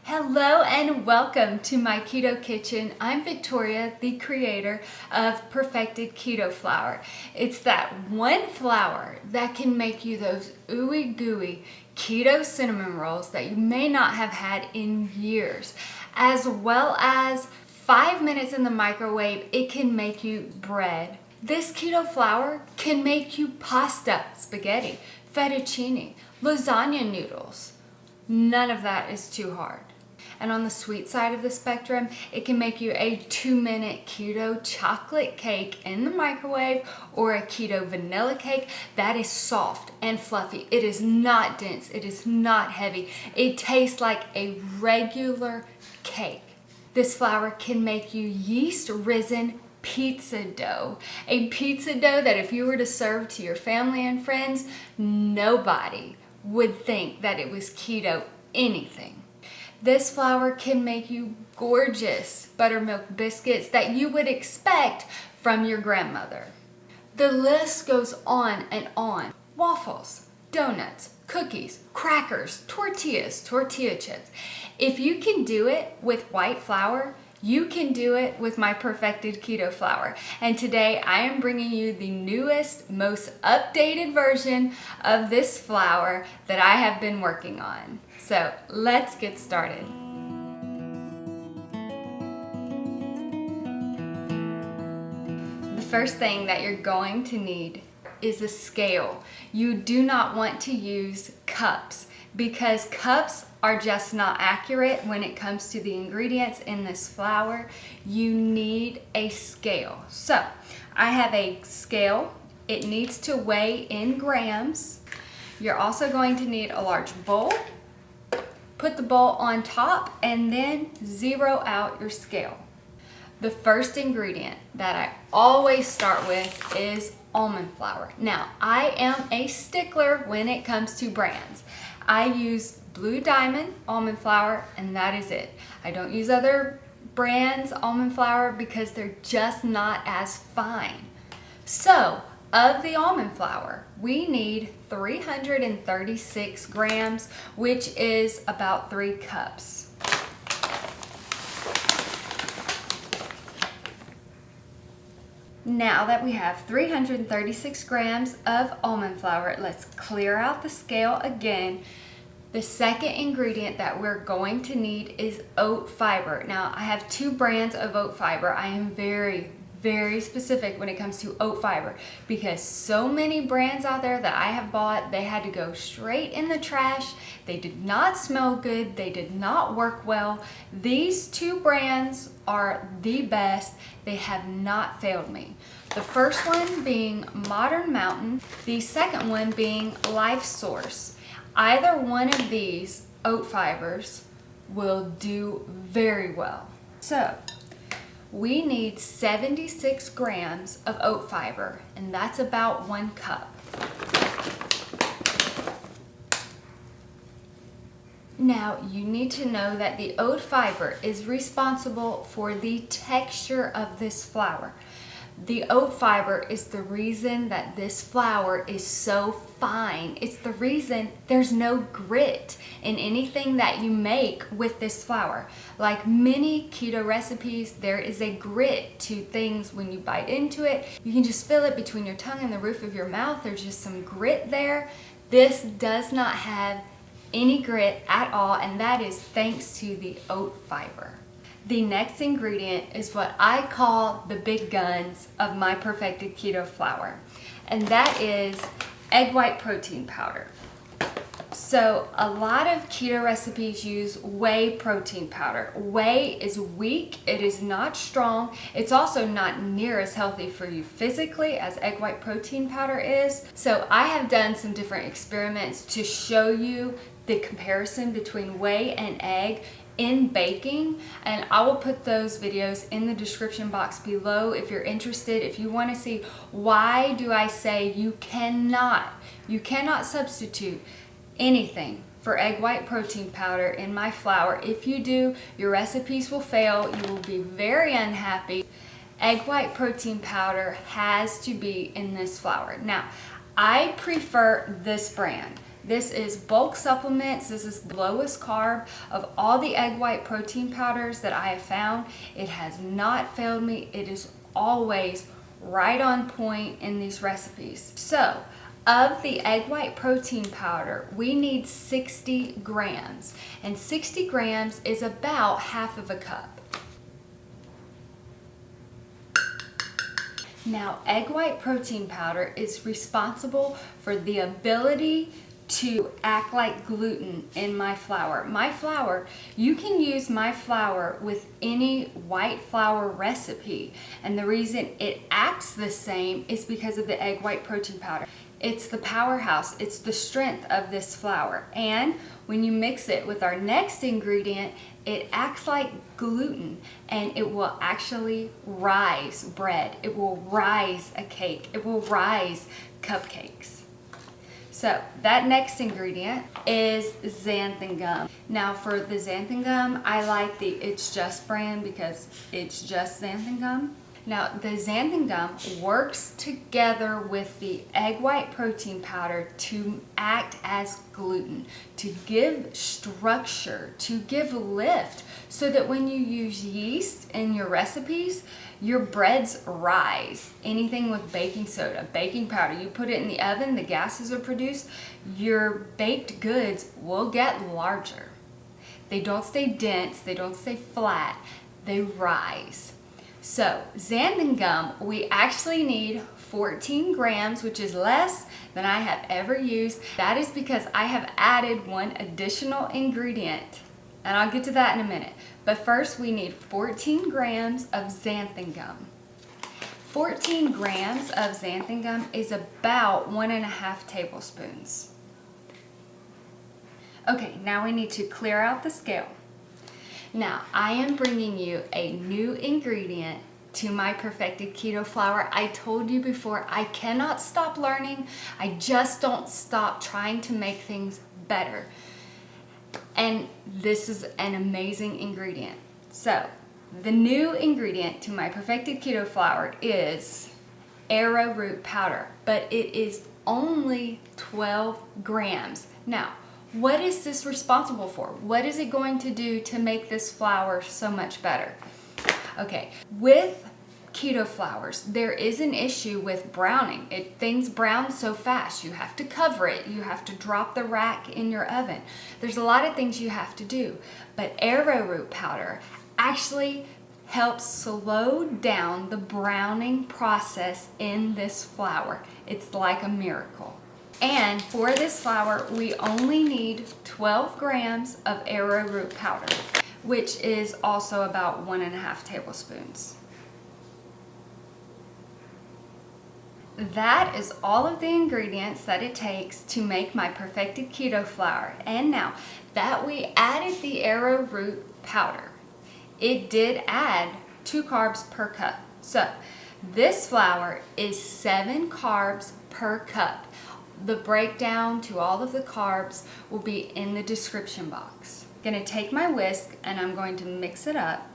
Hello and welcome to my keto kitchen. I'm Victoria, the creator of Perfected Keto Flour. It's that one flour that can make you those ooey gooey keto cinnamon rolls that you may not have had in years, as well as 5 minutes in the microwave. It can make you bread. This keto flour can make you pasta, spaghetti, fettuccine, lasagna noodles. None of that is too hard. And on the sweet side of the spectrum, it can make you a 2-minute keto chocolate cake in the microwave or a keto vanilla cake that is soft and fluffy. It is not dense. It is not heavy. It tastes like a regular cake. This flour can make you yeast-risen pizza dough. A pizza dough that if you were to serve to your family and friends, nobody would think that it was keto anything. This flour can make you gorgeous buttermilk biscuits that you would expect from your grandmother. The list goes on and on. Waffles, donuts, cookies, crackers, tortillas, tortilla chips. If you can do it with white flour, you can do it with my Perfected Keto Flour. And today I am bringing you the newest, most updated version of this flour that I have been working on. So let's get started. The first thing that you're going to need is a scale. You do not want to use cups because cups are just not accurate when it comes to the ingredients in this flour. You need a scale. So I have a scale. It needs to weigh in grams. You're also going to need a large bowl. Put the bowl on top and then zero out your scale. The first ingredient that I always start with is almond flour. Now, I am a stickler when it comes to brands. I use Blue Diamond almond flour and that is it. I don't use other brands almond flour because they're just not as fine. So, of the almond flour, we need 336 grams, which is about 3 cups. Now that we have 336 grams of almond flour, let's clear out the scale again. The second ingredient that we're going to need is oat fiber. Now, I have 2 brands of oat fiber. I am very specific when it comes to oat fiber because so many brands out there that I have bought, they had to go straight in the trash. They did not smell good. They did not work well. These 2 brands are the best. They have not failed me. The first one being Modern Mountain, the second one being Life Source. Either one of these oat fibers will do very well. So we need 76 grams of oat fiber, and that's about 1 cup. Now, you need to know that the oat fiber is responsible for the texture of this flour. The oat fiber is the reason that this flour is so fine. It's the reason there's no grit in anything that you make with this flour. Like many keto recipes, there is a grit to things when you bite into it. You can just feel it between your tongue and the roof of your mouth. There's just some grit there. This does not have any grit at all, and that is thanks to the oat fiber. The next ingredient is what I call the big guns of my Perfected Keto Flour, and that is egg white protein powder. So a lot of keto recipes use whey protein powder. Whey is weak, it is not strong, it's also not near as healthy for you physically as egg white protein powder is. So I have done some different experiments to show you the comparison between whey and egg in baking, and I will put those videos in the description box below if you're interested. If you want to see why do I say you cannot substitute anything for egg white protein powder in my flour. If you do, your recipes will fail. You will be very unhappy. Egg white protein powder has to be in this flour. Now, I prefer this brand. This is bulk supplements. This is the lowest carb of all the egg white protein powders that I have found. It has not failed me. It is always right on point in these recipes. So, of the egg white protein powder, we need 60 grams, and 60 grams is about half of a cup. Now, egg white protein powder is responsible for the ability to act like gluten in my flour. My flour, you can use my flour with any white flour recipe, and the reason it acts the same is because of the egg white protein powder. It's the powerhouse, it's the strength of this flour, and when you mix it with our next ingredient, it acts like gluten, and it will actually rise bread, it will rise a cake, it will rise cupcakes. So that next ingredient is xanthan gum. Now for the xanthan gum, I like the It's Just brand because it's just xanthan gum. Now the xanthan gum works together with the egg white protein powder to act as gluten, to give structure, to give lift, so that when you use yeast in your recipes, your breads rise. Anything with baking soda, baking powder, you put it in the oven, the gases are produced, your baked goods will get larger. They don't stay dense, they don't stay flat, they rise. So, xanthan gum, we actually need 14 grams, which is less than I have ever used. That is because I have added one additional ingredient, and I'll get to that in a minute. But first, we need 14 grams of xanthan gum. 14 grams of xanthan gum is about 1.5 tablespoons. Okay, now we need to clear out the scale. Now, I am bringing you a new ingredient to my Perfected Keto Flour. I told you before, I cannot stop learning. I just don't stop trying to make things better. And this is an amazing ingredient. So, the new ingredient to my Perfected Keto Flour is Arrowroot powder, but it is only 12 grams. Now, what is this responsible for? What is it going to do to make this flour so much better? Okay, with keto flours, there is an issue with browning. Things brown so fast. You have to cover it. You have to drop the rack in your oven. There's a lot of things you have to do. But arrowroot powder actually helps slow down the browning process in this flour. It's like a miracle. And for this flour, we only need 12 grams of arrowroot powder, which is also about 1.5 tablespoons. That is all of the ingredients that it takes to make my Perfected Keto Flour. And now that we added the arrowroot powder, it did add 2 carbs per cup. So this flour is 7 carbs per cup. The breakdown to all of the carbs will be in the description box. I'm going to take my whisk and I'm going to mix it up.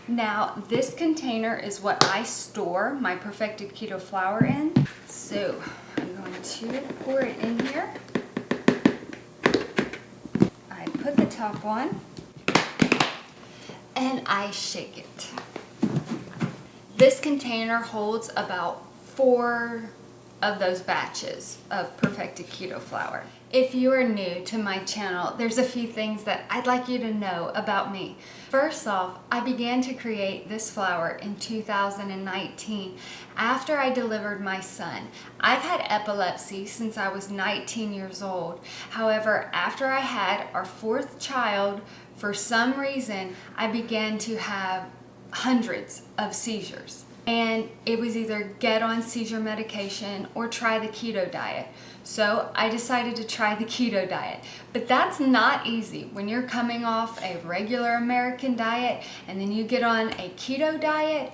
Now, this container is what I store my Perfected Keto Flour in. So, I'm going to pour it in here. I put the top on and I shake it. This container holds about 4 of those batches of Perfected Keto Flour. If you are new to my channel, there's a few things that I'd like you to know about me. First off, I began to create this flour in 2019 after I delivered my son. I've had epilepsy since I was 19 years old. However, after I had our 4th child, for some reason, I began to have hundreds of seizures. And it was either get on seizure medication or try the keto diet. So I decided to try the keto diet. But that's not easy. When you're coming off a regular American diet and then you get on a keto diet,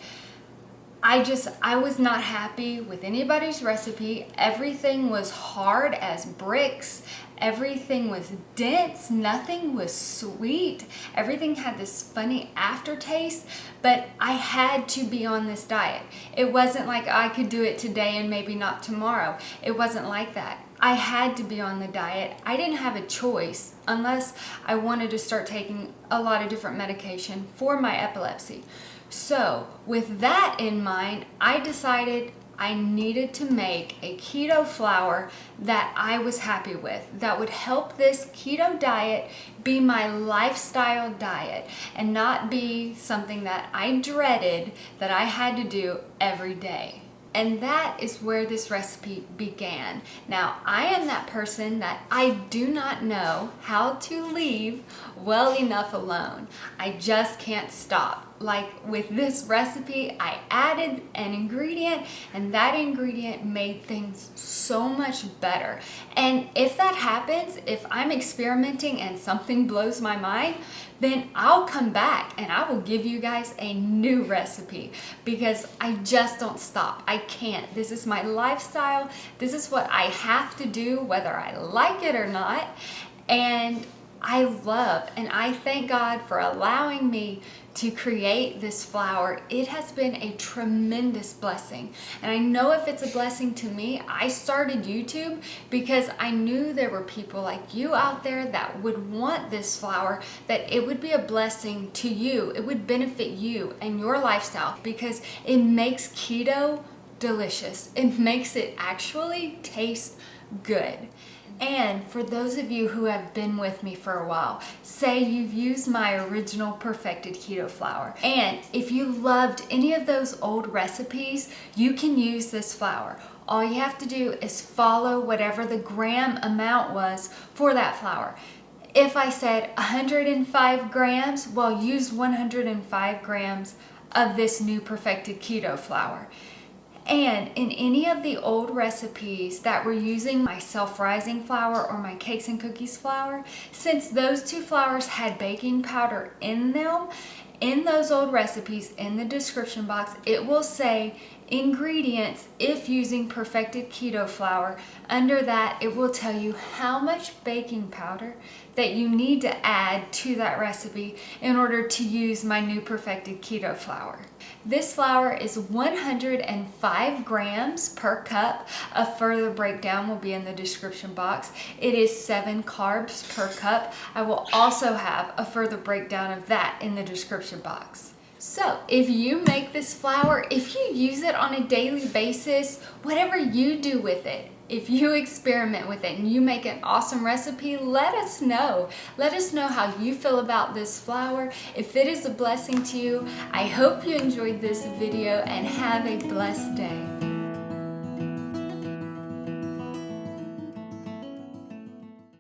I was not happy with anybody's recipe. Everything was hard as bricks. Everything was dense. Nothing was sweet. Everything had this funny aftertaste, but I had to be on this diet. It wasn't like I could do it today and maybe not tomorrow. It wasn't like that. I had to be on the diet. I didn't have a choice unless I wanted to start taking a lot of different medication for my epilepsy. So with that in mind, I decided I needed to make a keto flour that I was happy with, that would help this keto diet be my lifestyle diet and not be something that I dreaded that I had to do every day. And that is where this recipe began. Now, I am that person that I do not know how to leave well enough alone. I just can't stop. Like with this recipe, I added an ingredient and that ingredient made things so much better. And if that happens, if I'm experimenting and something blows my mind, then I'll come back and I will give you guys a new recipe because I just don't stop. I can't. This is my lifestyle. This is what I have to do whether I like it or not. And I love and I thank God for allowing me to create this flour. It has been a tremendous blessing. And I know if it's a blessing to me, I started YouTube because I knew there were people like you out there that would want this flour, that it would be a blessing to you. It would benefit you and your lifestyle because it makes keto delicious. It makes it actually taste good. And for those of you who have been with me for a while, say you've used my original Perfected Keto Flour. And if you loved any of those old recipes, you can use this flour. All you have to do is follow whatever the gram amount was for that flour. If I said 105 grams, well, use 105 grams of this new Perfected Keto Flour. And in any of the old recipes that were using my self-rising flour or my cakes and cookies flour, since those two flours had baking powder in them, in those old recipes in the description box, it will say ingredients if using Perfected Keto Flour. Under that, it will tell you how much baking powder that you need to add to that recipe in order to use my new Perfected Keto Flour. This flour is 105 grams per cup. A further breakdown will be in the description box. It is 7 carbs per cup. I will also have a further breakdown of that in the description box. So if you make this flour, if you use it on a daily basis, whatever you do with it, if you experiment with it and you make an awesome recipe, let us know. Let us know how you feel about this flour. If it is a blessing to you, I hope you enjoyed this video and have a blessed day.